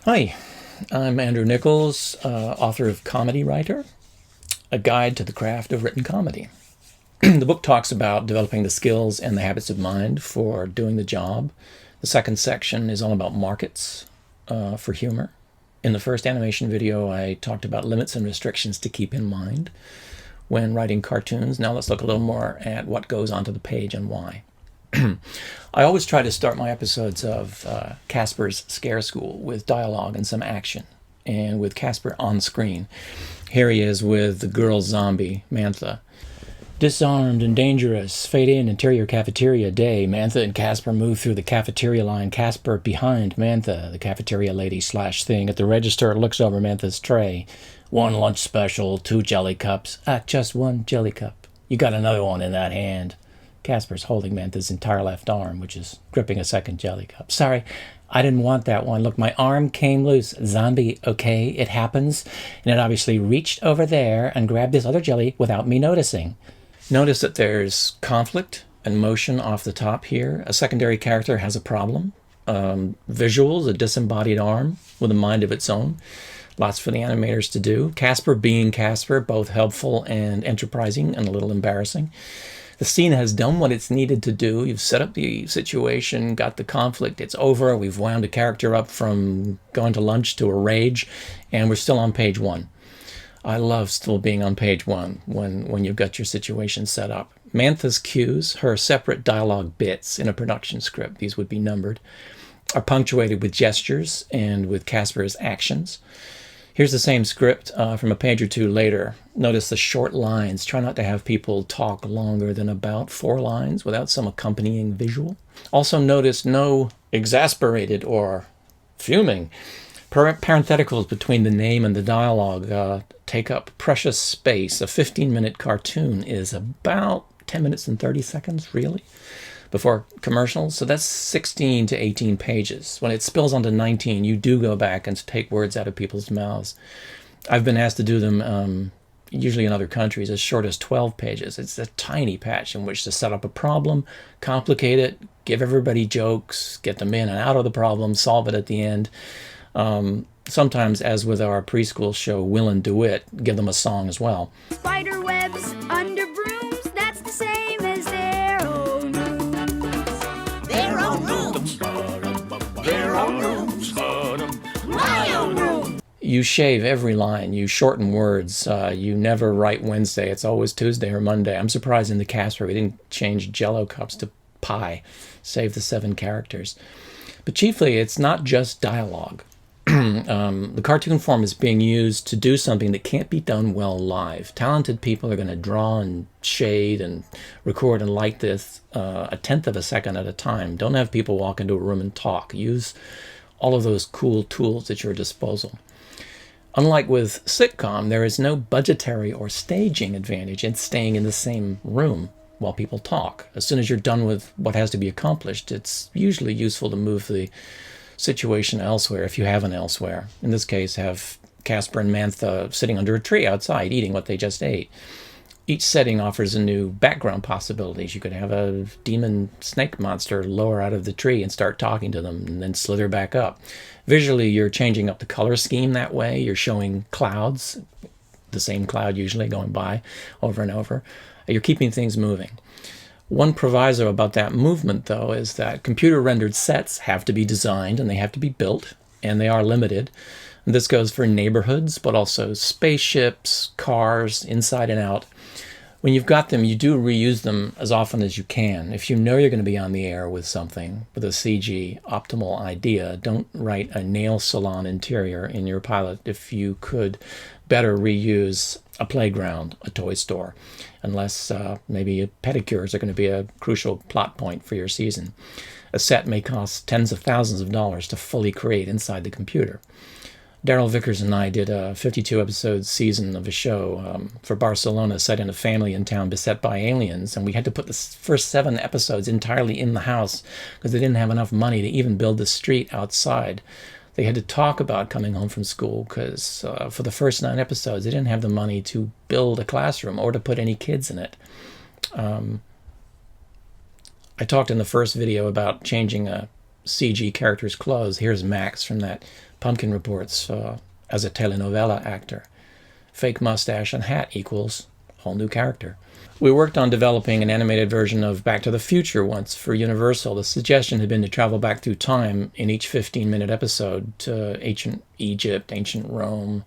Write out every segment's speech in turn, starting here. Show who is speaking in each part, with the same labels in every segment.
Speaker 1: Hi, I'm Andrew Nicholls, author of Comedy Writer, A Guide to the Craft of Written Comedy. The book talks about developing the skills and the habits of mind for doing the job. The second section is all about markets for humor. In the first animation video, I talked about limits and restrictions to keep in mind when writing cartoons. Now let's look a little more at what goes onto the page and why. I always try to start my episodes of Casper's Scare School with dialogue and some action, and with Casper on screen. Here he is with the girl zombie, Mantha. Disarmed and dangerous, fade in interior cafeteria day. Mantha and Casper move through the cafeteria line. Casper behind Mantha, the cafeteria lady / thing. At the register, looks over Mantha's tray. 1 lunch special, 2 jelly cups. Just 1 jelly cup. You got another one in that hand. Casper's holding Mantha's entire left arm, which is gripping a second jelly cup. Sorry, I didn't want that one. Look, my arm came loose. Zombie, okay, it happens. And it obviously reached over there and grabbed this other jelly without me noticing. Notice that there's conflict and motion off the top here. A secondary character has a problem. Visuals, a disembodied arm with a mind of its own. Lots for the animators to do. Casper being Casper, both helpful and enterprising and a little embarrassing. The scene has done what it's needed to do. You've set up the situation, got the conflict, it's over. We've wound a character up from going to lunch to a rage, and we're still on page 1. I love still being on page 1 when you've got your situation set up. Mantha's cues, her separate dialogue bits in a production script, these would be numbered, are punctuated with gestures and with Casper's actions. Here's the same script from a page or 2 later. Notice the short lines. Try not to have people talk longer than about 4 lines without some accompanying visual. Also notice no exasperated or fuming. Parentheticals between the name and the dialogue take up precious space. A 15-minute cartoon is about 10 minutes and 30 seconds, really, before commercials. So that's 16 to 18 pages. When it spills onto 19, you do go back and take words out of people's mouths. I've been asked to do them, usually in other countries, as short as 12 pages. It's a tiny patch in which to set up a problem, complicate it, give everybody jokes, get them in and out of the problem, solve it at the end. Sometimes, as with our preschool show, Will and DeWitt, give them a song as well.
Speaker 2: Spider webs under brooms, that's the same as their own rooms. Their own rooms. Their own rooms. My own room.
Speaker 1: You shave every line. You shorten words. You never write Wednesday. It's always Tuesday or Monday. I'm surprised in the Casper we didn't change Jello cups to pie. Save the 7 characters. But chiefly, it's not just dialogue. The cartoon form is being used to do something that can't be done well live. Talented people are going to draw and shade and record and light this a tenth of a second at a time. Don't have people walk into a room and talk. Use all of those cool tools at your disposal. Unlike with sitcom, there is no budgetary or staging advantage in staying in the same room while people talk. As soon as you're done with what has to be accomplished, it's usually useful to move the situation elsewhere if you have an elsewhere. In this case, have Casper and Mantha sitting under a tree outside eating what they just ate. Each setting offers a new background possibilities. You could have a demon snake monster lower out of the tree and start talking to them and then slither back up. Visually, you're changing up the color scheme that way. You're showing clouds, the same cloud usually going by over and over. You're keeping things moving. One proviso about that movement, though, is that computer-rendered sets have to be designed and they have to be built, and they are limited. And this goes for neighborhoods, but also spaceships, cars, inside and out. When you've got them, you do reuse them as often as you can. If you know you're going to be on the air with something, with a CG optimal idea, don't write a nail salon interior in your pilot if you could better reuse a playground, a toy store, unless maybe pedicures are going to be a crucial plot point for your season. A set may cost tens of thousands of dollars to fully create inside the computer. Daryl Vickers and I did a 52-episode season of a show for Barcelona set in a family in town beset by aliens, and we had to put the first 7 episodes entirely in the house because they didn't have enough money to even build the street outside. They had to talk about coming home from school because for the first 9 episodes, they didn't have the money to build a classroom or to put any kids in it. I talked in the first video about changing a CG characters' clothes. Here's Max from that Pumpkin Reports as a telenovela actor. Fake mustache and hat equals whole new character. We worked on developing an animated version of Back to the Future once for Universal. The suggestion had been to travel back through time in each 15-minute episode to ancient Egypt, ancient Rome,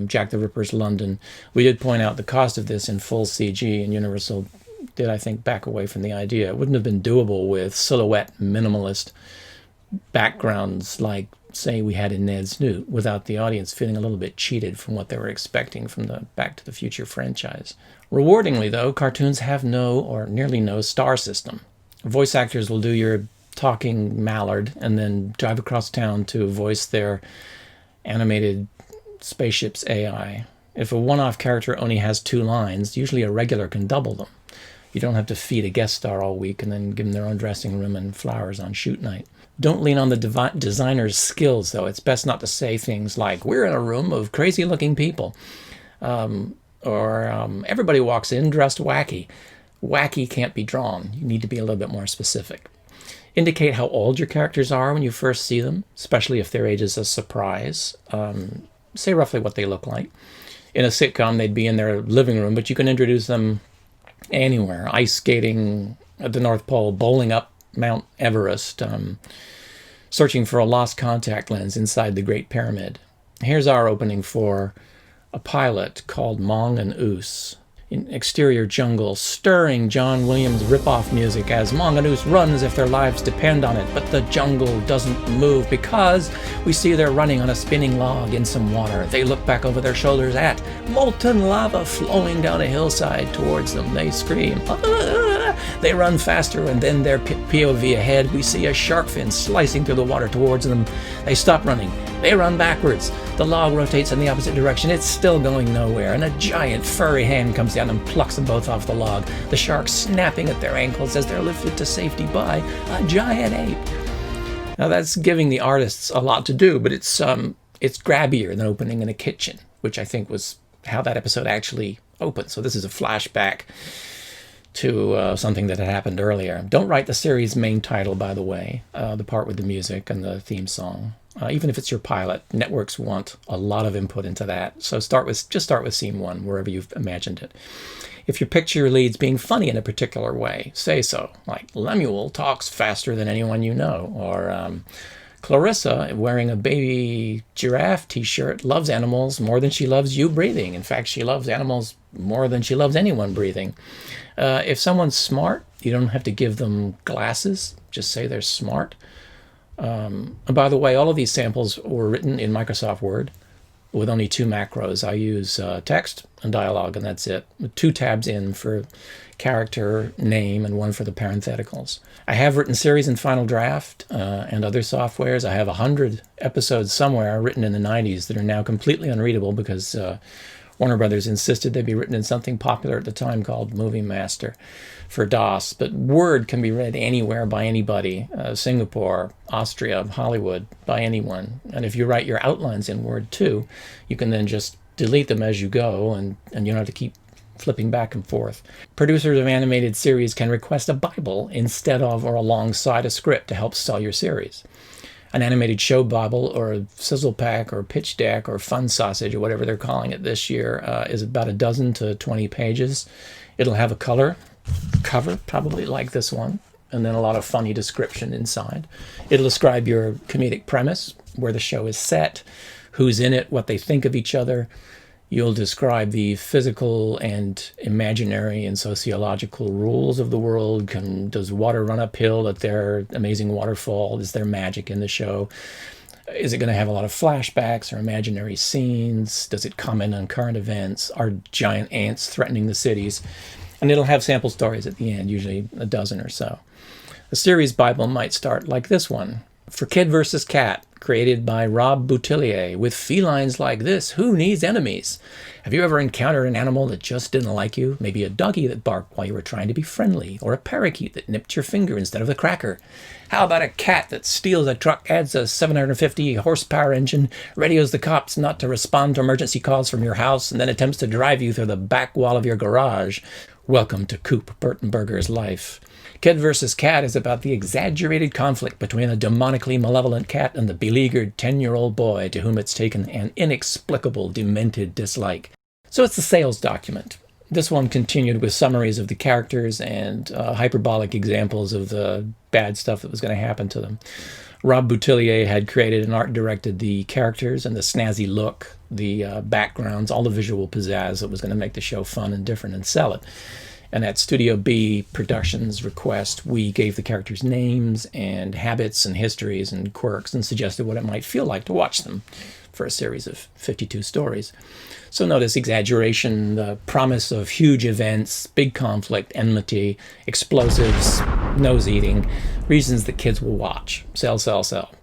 Speaker 1: Jack the Ripper's London. We did point out the cost of this in full CG, and Universal did, I think, back away from the idea. It wouldn't have been doable with silhouette minimalist backgrounds like, say, we had in Ned's Newt, without the audience feeling a little bit cheated from what they were expecting from the Back to the Future franchise. Rewardingly, though, cartoons have no or nearly no star system. Voice actors will do your talking mallard and then drive across town to voice their animated spaceship's AI. If a one-off character only has 2 lines, usually a regular can double them. You don't have to feed a guest star all week and then give them their own dressing room and flowers on shoot night. Don't lean on the designer's skills, though. It's best not to say things like, we're in a room of crazy-looking people. Or everybody walks in dressed wacky. Wacky can't be drawn. You need to be a little bit more specific. Indicate how old your characters are when you first see them, especially if their age is a surprise. Say roughly what they look like. In a sitcom, they'd be in their living room, but you can introduce them anywhere. Ice skating at the North Pole, bowling up Mount Everest, searching for a lost contact lens inside the Great Pyramid. Here's our opening for a pilot called Mong and Oos. In exterior jungle, stirring John Williams rip-off music as Mong and Oos run as if their lives depend on it, but the jungle doesn't move because we see they're running on a spinning log in some water. They look back over their shoulders at molten lava flowing down a hillside towards them. They scream. Ah! They run faster, and then their POV ahead, we see a shark fin slicing through the water towards them. They stop running. They run backwards. The log rotates in the opposite direction. It's still going nowhere, and a giant furry hand comes down and plucks them both off the log, the sharks snapping at their ankles as they're lifted to safety by a giant ape. Now that's giving the artists a lot to do, but it's grabbier than opening in a kitchen, which I think was how that episode actually opened. So this is a flashback to something that had happened earlier. Don't write the series' main title, by the way, the part with the music and the theme song. Even if it's your pilot, networks want a lot of input into that. So just start with scene 1, wherever you've imagined it. If your picture leads being funny in a particular way, say so. Like, Lemuel talks faster than anyone you know. Or Clarissa, wearing a baby giraffe t-shirt, loves animals more than she loves you breathing. In fact, she loves animals more than she loves anyone breathing. If someone's smart, you don't have to give them glasses. Just say they're smart. And by the way, all of these samples were written in Microsoft Word with only 2 macros. I use text and dialogue, and that's it. With 2 tabs in for character, name, and 1 for the parentheticals. I have written series in Final Draft and other softwares. I have 100 episodes somewhere written in the 90s that are now completely unreadable because Warner Brothers insisted they be written in something popular at the time called Movie Master for DOS. But Word can be read anywhere by anybody, Singapore, Austria, Hollywood, by anyone. And if you write your outlines in Word too, you can then just delete them as you go, and you don't have to keep flipping back and forth. Producers of animated series can request a Bible instead of or alongside a script to help sell your series. An animated show Bible or a sizzle pack or pitch deck or fun sausage or whatever they're calling it this year is about a dozen to 20 pages. It'll have a color cover, probably like this one, and then a lot of funny description inside. It'll describe your comedic premise, where the show is set, who's in it, what they think of each other. You'll describe the physical and imaginary and sociological rules of the world. Does water run uphill at their amazing waterfall? Is there magic in the show? Is it going to have a lot of flashbacks or imaginary scenes? Does it comment on current events? Are giant ants threatening the cities? And it'll have sample stories at the end, usually a dozen or so. A series Bible might start like this one. For Kid vs. Cat, created by Rob Boutillier. With felines like this, who needs enemies? Have you ever encountered an animal that just didn't like you? Maybe a doggy that barked while you were trying to be friendly, or a parakeet that nipped your finger instead of the cracker. How about a cat that steals a truck, adds a 750 horsepower engine, radios the cops not to respond to emergency calls from your house, and then attempts to drive you through the back wall of your garage? Welcome to Coop Burtonberger's life. Kid vs. Cat is about the exaggerated conflict between a demonically malevolent cat and the beleaguered 10-year-old boy to whom it's taken an inexplicable, demented dislike. So it's the sales document. This one continued with summaries of the characters and hyperbolic examples of the bad stuff that was going to happen to them. Rob Boutillier had created and art-directed the characters and the snazzy look, the backgrounds, all the visual pizzazz that was going to make the show fun and different and sell it. And at Studio B Productions' request, we gave the characters names and habits and histories and quirks and suggested what it might feel like to watch them for a series of 52 stories. So notice exaggeration, the promise of huge events, big conflict, enmity, explosives, nose-eating, reasons that kids will watch. Sell, sell, sell.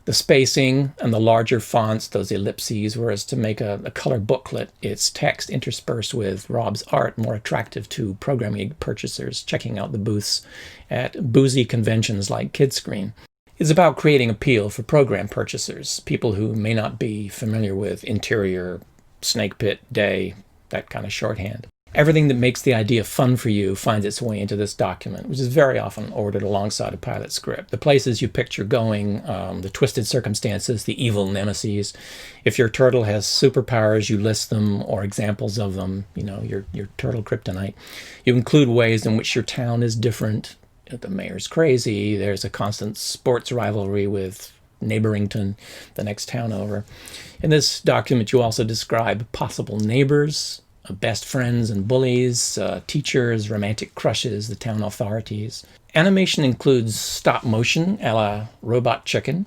Speaker 1: The spacing and the larger fonts, those ellipses, whereas to make a color booklet, it's text interspersed with Rob's art, more attractive to programming purchasers checking out the booths at boozy conventions like Kidscreen. It's about creating appeal for program purchasers, people who may not be familiar with interior, snake pit, day, that kind of shorthand. Everything that makes the idea fun for you finds its way into this document, which is very often ordered alongside a pilot script. The places you picture going, the twisted circumstances, the evil nemesis. If your turtle has superpowers, you list them or examples of them, your turtle kryptonite. You include ways in which your town is different. The mayor's crazy. There's a constant sports rivalry with Neighborington, the next town over. In this document, you also describe possible neighbors, best friends and bullies, teachers, romantic crushes, the town authorities. Animation includes stop motion a la Robot Chicken.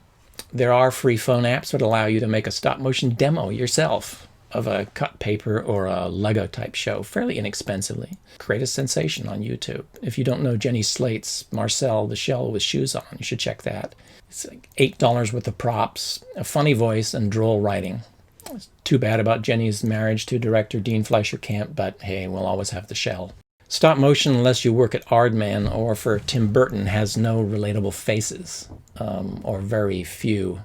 Speaker 1: There are free phone apps that allow you to make a stop motion demo yourself of a cut paper or a Lego type show fairly inexpensively. Create a sensation on YouTube. If you don't know Jenny Slate's Marcel the Shell with Shoes On, you should check that. It's like $8 worth of props, a funny voice, and droll writing. It's too bad about Jenny's marriage to director Dean Fleischer Camp, but hey, we'll always have the shell. Stop motion, unless you work at Aardman or for Tim Burton, has no relatable faces, or very few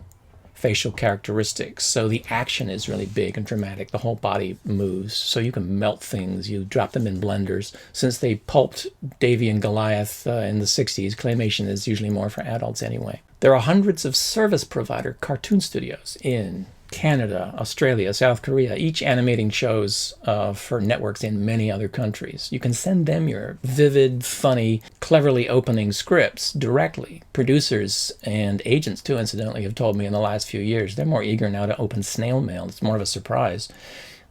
Speaker 1: facial characteristics. So the action is really big and dramatic. The whole body moves, so you can melt things. You drop them in blenders. Since they pulped Davy and Goliath in the 60s, claymation is usually more for adults anyway. There are hundreds of service provider cartoon studios in Canada, Australia, South Korea, each animating shows for networks in many other countries. You can send them your vivid, funny, cleverly opening scripts directly. Producers and agents, too, incidentally, have told me in the last few years they're more eager now to open snail mail. It's more of a surprise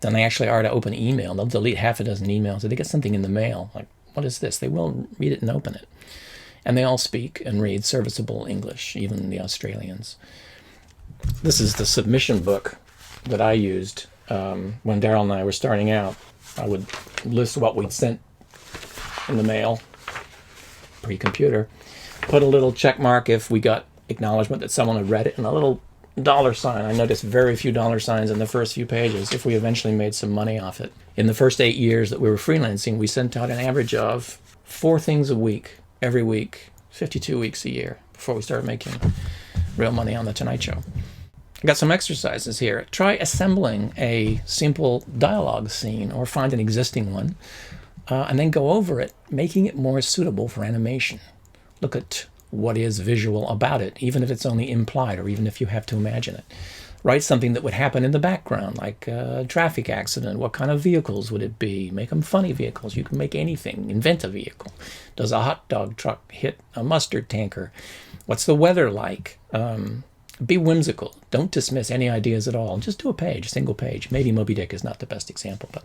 Speaker 1: than they actually are to open email. They'll delete half a dozen emails if they get something in the mail. Like, what is this? They will read it and open it. And they all speak and read serviceable English, even the Australians. This is the submission book that I used when Daryl and I were starting out. I would list what we'd sent in the mail, pre-computer, put a little check mark if we got acknowledgement that someone had read it, and a little $sign. I noticed very few $signs in the first few pages if we eventually made some money off it. In the first 8 years that we were freelancing, we sent out an average of 4 things a week, every week, 52 weeks a year, before we started making real money on The Tonight Show. I got some exercises here. Try assembling a simple dialogue scene or find an existing one, and then go over it, making it more suitable for animation. Look at what is visual about it, even if it's only implied or even if you have to imagine it. Write something that would happen in the background, like a traffic accident. What kind of vehicles would it be? Make them funny vehicles. You can make anything. Invent a vehicle. Does a hot dog truck hit a mustard tanker? What's the weather like? Be whimsical. Don't dismiss any ideas at all. Just do a single page. Maybe Moby Dick is not the best example, but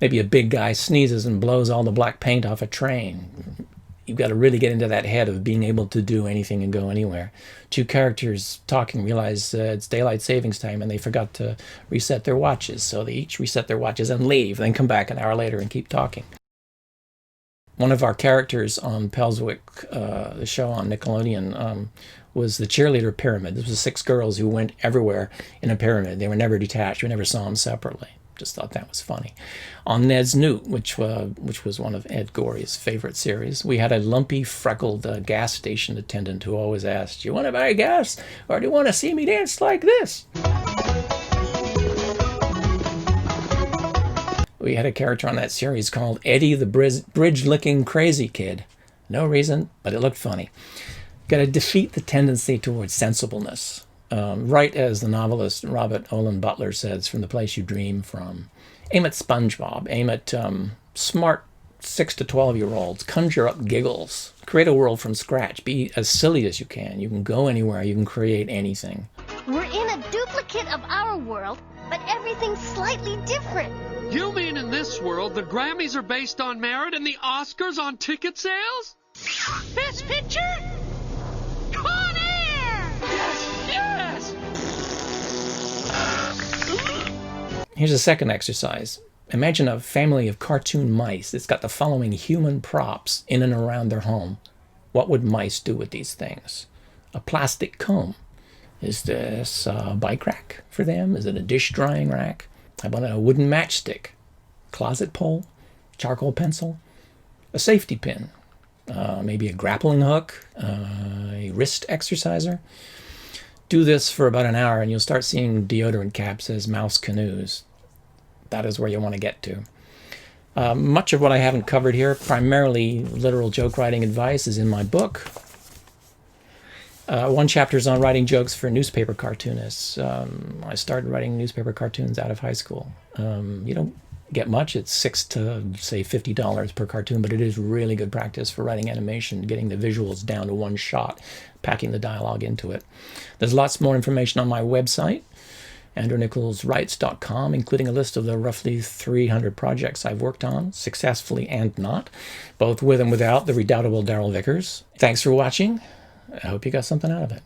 Speaker 1: maybe a big guy sneezes and blows all the black paint off a train. You've got to really get into that head of being able to do anything and go anywhere. 2 characters talking realize it's daylight savings time and they forgot to reset their watches. So they each reset their watches and leave, then come back an hour later and keep talking. One of our characters on Pelswick, the show on Nickelodeon, was the cheerleader pyramid. This was 6 girls who went everywhere in a pyramid. They were never detached. We never saw them separately. Just thought that was funny. On Ned's Newt, which was one of Ed Gorey's favorite series, we had a lumpy, freckled gas station attendant who always asked, "You want to buy gas, or do you want to see me dance like this?" We had a character on that series called Eddie the Bridge-Licking Crazy Kid. No reason, but it looked funny. Got to defeat the tendency towards sensibleness. Right as the novelist Robert Olen Butler says, from the place you dream from. Aim at SpongeBob. Aim at smart 6 to 12-year-olds. Conjure up giggles. Create a world from scratch. Be as silly as you can. You can go anywhere. You can create anything.
Speaker 3: We're in a duplicate of our world, but everything's slightly different.
Speaker 4: You mean in this world the Grammys are based on merit and the Oscars on ticket sales?
Speaker 3: Best picture? Con Air!
Speaker 4: Yes!
Speaker 1: Here's a second exercise. Imagine a family of cartoon mice that's got the following human props in and around their home. What would mice do with these things? A plastic comb. Is this a bike rack for them? Is it a dish drying rack? How about a wooden matchstick? Closet pole? Charcoal pencil? A safety pin? Maybe a grappling hook? A wrist exerciser? Do this for about an hour and you'll start seeing deodorant caps as mouse canoes. That is where you want to get to. Much of what I haven't covered here, primarily literal joke writing advice, is in my book. One chapter is on writing jokes for newspaper cartoonists. I started writing newspaper cartoons out of high school. You don't get much. It's $6 to, say, $50 per cartoon, but it is really good practice for writing animation, getting the visuals down to one shot, packing the dialogue into it. There's lots more information on my website, AndrewNicholsWrites.com, including a list of the roughly 300 projects I've worked on, successfully and not, both with and without the redoubtable Darryl Vickers. Thanks for watching. I hope you got something out of it.